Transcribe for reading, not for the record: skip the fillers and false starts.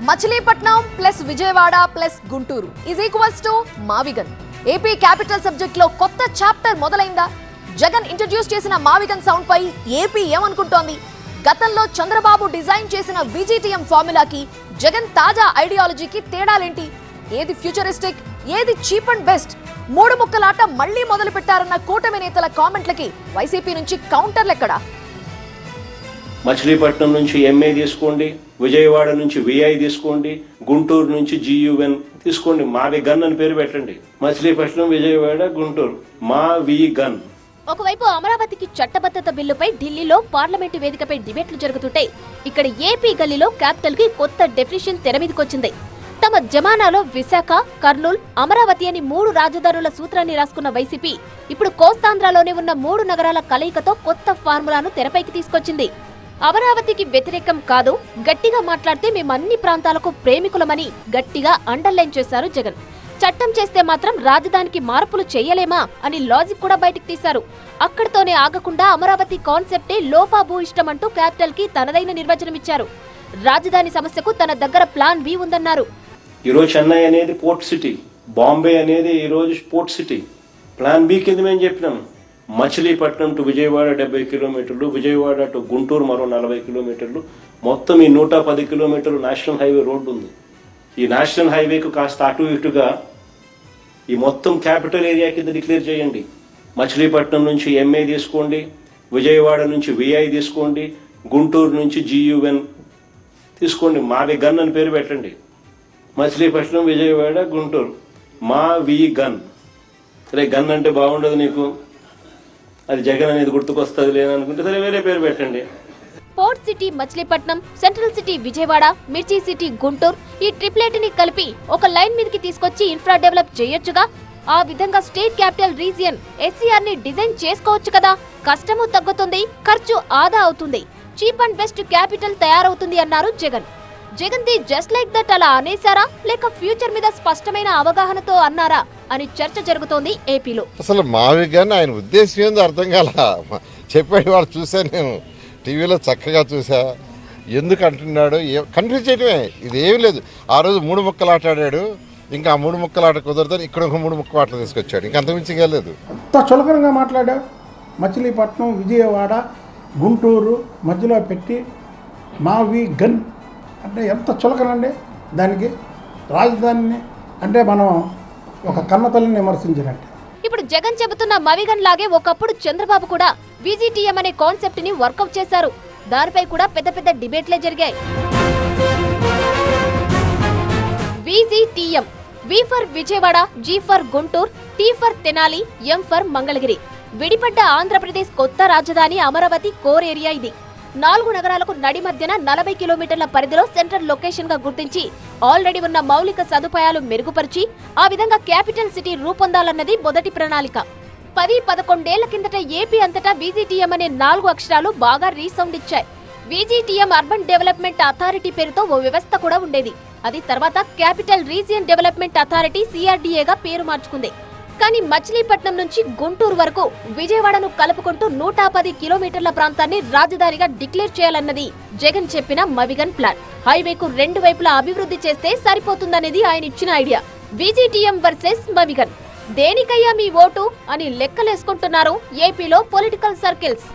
Machilipatnam plus Vijayawada plus Guntur is equals to మావిగన్. AP capital subject లో కొత్త చాప్టర్ మొదలైందా? జగన్ ఇంట్రడ్యూస్ చేసిన మావిగన్ సౌండ్ పై ఏపీ ఏమనుకుంటోంది? గతంలో చంద్రబాబు డిజైన్ చేసిన విజిటిఎం ఫార్ములాకి జగన్ తాజా ఐడియాలజీకి తేడాలేంటి? ఏది ఫ్యూచరిస్టిక్, ఏది చీప్ అండ్ బెస్ట్? మూడు ముక్కలాట మళ్లీ మొదలు పెట్టారన్న కూటమి నేతల కామెంట్లకి వైసీపీ నుంచి కౌంటర్లెక్కడా? మచిలీపట్నం నుంచి ఎంఏ తీసుకోండి, విజయవాడ నుంచి విఐ తీసుకోండి, గుంటూరు నుంచి జియుఎన్ తీసుకోండి, మావిగన్ అని పేరు పెట్టండి. మచిలీపట్నం, విజయవాడ, గుంటూరు, మావిగన్. ఒకవైపు అమరావతికి చట్టబద్ధత బిల్లుపై ఢిల్లీలో పార్లమెంటు వేదికపై డిబేట్లు జరుగుతుంటే, ఇక్కడ ఏపీ గల్లీలో క్యాపిటల్ కి కొత్త డెఫినిషన్ తెరమీదకొచ్చింది. తమ జమానాలో విశాఖ, కర్నూల్, అమరావతి అని మూడు రాజధానుల సూత్రాన్ని రాసుకున్న వైసీపీ ఇప్పుడు కోస్తాంధ్రలోనే ఉన్న మూడు నగరాల కలయికతో కొత్త ఫార్ములాను తెరపైకి తీసుకొచ్చింది. అమరావతికి వ్యతిరేకం కాదు, గట్టిగా మాట్లాడితే మేము అన్ని ప్రాంతాలకు ప్రేమికులమని గట్టిగా అండర్లైన్ చేశారు జగన్. చట్టం చేస్తే మాత్రం రాజధానికి మార్పులు చేయలేమా అని లాజిక్ కూడా బయటకు తీశారు. అక్కడితోనే ఆగకుండా అమరావతి కాన్సెప్టే లోపాభూయిష్టమంటూ క్యాపిటల్ కి తనదైన నిర్వచనమిచ్చారు. రాజధాని సమస్యకు తన దగ్గర ప్లాన్ బి ఉందన్నారు. ఈరోజు చెన్నై అనేది పోర్ట్ సిటీ, బాంబే అనేది ఈరోజు పోర్ట్ సిటీ. ప్లాన్ బి కింద మేము చెప్పినాము. మచిలీపట్నం టు విజయవాడ 70 కిలోమీటర్లు, విజయవాడ టు గుంటూరు మరో 40 కిలోమీటర్లు, మొత్తం ఈ 110 కిలోమీటర్లు నేషనల్ హైవే రోడ్డు ఉంది. ఈ నేషనల్ హైవేకు కాస్త అటు ఇటుగా ఈ మొత్తం క్యాపిటల్ ఏరియా కింద డిక్లేర్ చేయండి. మచిలీపట్నం నుంచి ఎంఏ తీసుకోండి, విజయవాడ నుంచి విఐ తీసుకోండి, గుంటూరు నుంచి జియుఎన్ తీసుకోండి, మావిగన్ అని పేరు పెట్టండి. మచిలీపట్నం, విజయవాడ, గుంటూరు, మావిగన్. సరే, గన్ అంటే బాగుండదు నీకు, అది జగన్ అనేది గుర్తుకొస్తుంది లేదనుకుంటే సరే వేరే పేరు పెట్టండి. Port city Machilipatnam, central city Vijayawada, మిర్చి సిటీ గుంటూరు, ఈ ట్రిప్లెట్ ని కలిపి ఒక లైన్ మీదకి తీసుకొచ్చి ఇన్ఫ్రా డెవలప్ చేయొచ్చుగా. ఆ విధంగా స్టేట్ క్యాపిటల్ రీజియన్ ఎస్సీఆర్ ని డిజైన్ చేసుకోవచ్చు కదా. కష్టము తగ్గుతుంది, ఖర్చు ఆదా అవుతుంది, చీప్ అండ్ బెస్ట్ క్యాపిటల్ తయారవుతుంది అన్నారు Jagan. Jagan the just like that అలా అనేసారా, లేక ఫ్యూచర్ మీద స్పష్టమైన అవగాహనతో అన్నారా అని చర్చ జరుగుతోంది ఏపీలో. అసలు మావిగన్ ఆయన ఉద్దేశం ఏందో అర్థం కాల. చెప్పాడు వాడు, చూసా నేను టీవీలో చక్కగా చూసా. ఎందుకు అంటున్నాడు, కన్ఫ్యూజ్ చేయడమే, ఇది ఏమీ లేదు. ఆ రోజు మూడు ముక్కలు ఆట ఆడాడు, ఇంకా ఆ మూడు ముక్కలు ఆట కుదరదని ఇక్కడ ఒక మూడు ముక్కలు ఆటలు తీసుకొచ్చాడు, ఇంకా అంతమించి లేదు. అంత చులకనగా మాట్లాడావు. మచిలీపట్నం, విజయవాడ, గుంటూరు మధ్యలో పెట్టి మావిగన్ అంటే ఎంత చులకనండి. దానికి రాజధానిని అంటే మనం ఒక కన్నతల్లిని విమర్శించినట్టు. ఇప్పుడు జగన్ చెబుతున్న మావిగన్ లాగే ఒకప్పుడు చంద్రబాబు కూడా విజిటిఎం అనే కాన్సెప్ట్ ని వర్కౌట్ చేశారు. దానిపై కూడా పెద్ద పెద్ద డిబేట్లే జరిగాయి. VGTM, V for Vijayawada, G for Guntur, T for Tenali, M for Mangalagiri. విడిపడ్డ ఆంధ్రప్రదేశ్ కొత్త రాజధాని అమరావతి కోర్ ఏరియా ఇది. 4 నగరాలకు నడి మధ్యన 40 కిలోమీటర్ల పరిధిలో సెంట్రల్ లొకేషన్ గా గుర్తించి ఆల్రెడీ ఉన్న మౌలిక సదుపాయాలు మెరుగుపరిచి ఆ విధంగా క్యాపిటల్ సిటీ రూపొందాలన్నది మొదటి ప్రణాళిక. 10-11 ఏళ్ల కిందట ఏపీ అంతటా విజిటిఎం అనే 4 అక్షరాలు బాగా రీసౌండ్ ఇచ్చాయి. విజిటిఎం అర్బన్ డెవలప్మెంట్ అథారిటీ పేరుతో ఓ వ్యవస్థ కూడా ఉండేది. అది తర్వాత క్యాపిటల్ రీజియన్ డెవలప్మెంట్ అథారిటీ సిఆర్డీఏగా పేరు మార్చుకుంది. కానీ మచిలీపట్నం నుంచి గుంటూరు వరకు విజయవాడను కలుపుకుంటూ 110 కిలోమీటర్ల ప్రాంతాన్ని రాజధానిగా డిక్లేర్ చేయాలన్నది జగన్ చెప్పిన మావిగన్ ప్లాన్. హైవేకు 2 వైపులా అభివృద్ధి చేస్తే సరిపోతుందనేది ఆయన ఇచ్చిన ఐడియా. విజిటిఎం వర్సెస్ మావిగన్, దేనికయ్యా మీ ఓటు అని లెక్కలేసుకుంటున్నారు ఏపీలో పొలిటికల్ సర్కిల్స్.